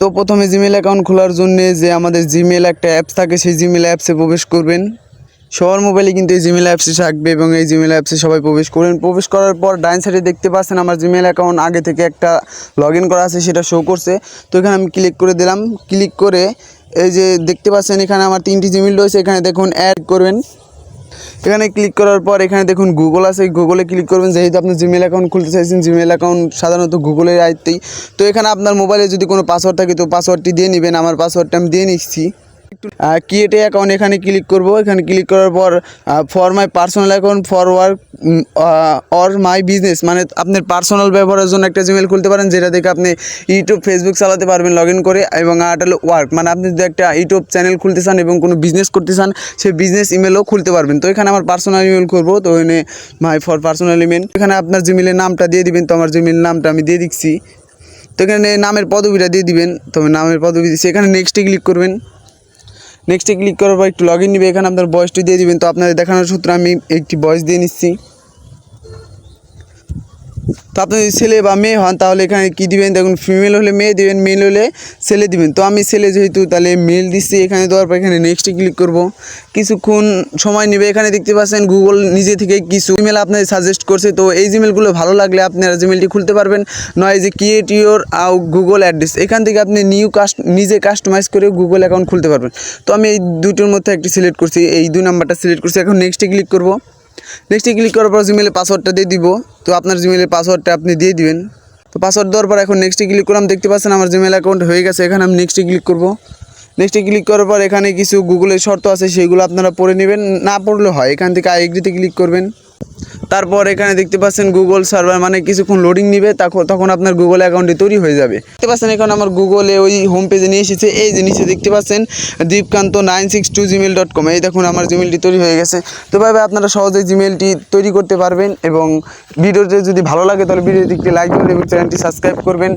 তো প্রথমে Gmail account খোলার জন্য যে আমাদের জিমেইল একটা অ্যাপস থাকে সেই জিমেইল অ্যাপসে প্রবেশ করবেন। সবার মোবাইলে কিন্তু এই জিমেইল অ্যাপসে থাকবে এবং এই জিমেইল অ্যাপসে সবাই প্রবেশ করবেন। প্রবেশ করার পর ডান সাইডে দেখতে পাচ্ছেন আমার জিমেইল অ্যাকাউন্ট আগে থেকে একটা লগ ইন করা আছে, সেটা শো করছে। তো এখানে আমি ক্লিক করে দিলাম। ক্লিক করে এই যে দেখতে পাচ্ছেন এখানে আমার 3টি জিমেইল রয়েছে, এখানে দেখুন অ্যাড করবেন। এখানে ক্লিক করার পর এখানে দেখুন গুগল আছে, গুগলে ক্লিক করবেন। যেহেতু আপনি জিমেইল অ্যাকাউন্ট খুলতে চাইছেন, জিমেইল অ্যাকাউন্ট সাধারণত গুগলের আয়ত্তেই। তো এখানে আপনার মোবাইলে যদি কোনো পাসওয়ার্ড থাকে তো পাসওয়ার্ডটি দিয়ে নেবেন। আমার পাসওয়ার্ডটা আমি দিয়ে নিচ্ছি। ক্রিয়েট অ্যাকাউন্ট এখানে ক্লিক করব। এখানে ক্লিক করার পর for my personal account for work or my business, মানে আপনার পার্সোনাল ব্যবহারের জন্য একটা জিমেইল খুলতে পারেন, যেটা থেকে আপনি ইউটিউব ফেসবুক চালাতে পারবেন লগ ইন করে। এবং আরেকটা হলো ওয়ার্ক, মানে আপনি যদি একটা ইউটিউব চ্যানেল খুলতে চান এবং কোনো বিজনেস করতে চান সেই বিজনেস ইমেলও খুলতে পারবেন। তো এখানে আমার পার্সোনাল ইমেল করবো, তো এখানে মাই ফর পার্সোনাল ইমেল। এখানে আপনার জিমেইলের নামটা দিয়ে দিবেন। তো আমার জিমেইল নামটা আমি দিয়ে দিচ্ছি। তো এখানে নামের পদবিটা দিয়ে দিবেন। তো নামের পদবি দিচ্ছি। এখানে নেক্সটে ক্লিক করবেন। নেক্সটে ক্লিক করার পর একটু লগ ইন নেবে। এখানে আপনার বয়সটি দিয়ে দিবেন। তো আপনাদের দেখানোর সূত্রে আমি একটি বয়স দিয়ে নিচ্ছি। তো আপনি যদি ছেলে বা মেয়ে হন তাহলে এখানে কী দিবেন দেখুন, ফিমেল হলে মেয়ে দিবেন, মেল হলে ছেলে দিবেন। তো আমি ছেলে যেহেতু তাহলে মেল দিচ্ছি। এখানে দেওয়ার পর এখানে নেক্সটে ক্লিক করব। কিছুক্ষণ সময় নেবে। এখানে দেখতে পাচ্ছেন গুগল নিজে থেকে কিছু ইমেল আপনাদের সাজেস্ট করছে। তো এই জিমেলগুলো ভালো লাগলে আপনারা জিমেলটি খুলতে পারবেন। নয় যে ক্রিয়েট ইউর গুগল অ্যাড্রেস, এখান থেকে আপনি নিজে কাস্টমাইজ করে গুগল অ্যাকাউন্ট খুলতে পারবেন। তো আমি এই দুটোর মধ্যে একটি সিলেক্ট করছি, এই 2 নাম্বারটা সিলেক্ট করছি। এখন নেক্সটে ক্লিক করব। নেক্সটে ক্লিক করার পর জিমেইলের পাসওয়ার্ডটা দিয়ে দিব। তো আপনার জিমেইলের পাসওয়ার্ডটা আপনি দিয়ে দিবেন। তো পাসওয়ার্ড দেওয়ার পর এখন নেক্সটে ক্লিক করলাম। দেখতে পাচ্ছেন আমার জিমেইল অ্যাকাউন্ট হয়ে গেছে। এখানে আমি নেক্সটে ক্লিক করব। নেক্সটে ক্লিক করার পর এখানে কিছু গুগলের শর্ত আছে, সেগুলো আপনারা পড়ে নেবেন, না পড়লে হয়। এখান থেকে আই এগ্রিতে ক্লিক করবেন। তারপর এখানে দেখতে পাচ্ছেন গুগল সার্ভার, মানে কিছুক্ষণ লোডিং নিবে, তখন আপনার গুগল অ্যাকাউন্টটি তৈরি হয়ে যাবে। দেখতে পাচ্ছেন এখন আমার গুগলে ওই হোম পেজে নিয়ে এসেছে। এই যে নিচে দেখতে পাচ্ছেন deepkanto962gmail.com, এই দেখুন আমার জিমেলটি তৈরি হয়ে গেছে। তো ভাবে আপনারা সহজেই জিমেলটি তৈরি করতে পারবেন। এবং ভিডিওটি যদি ভালো লাগে তাহলে ভিডিওটি একটি লাইক করবেন এবং চ্যানেলটি সাবস্ক্রাইব করবেন।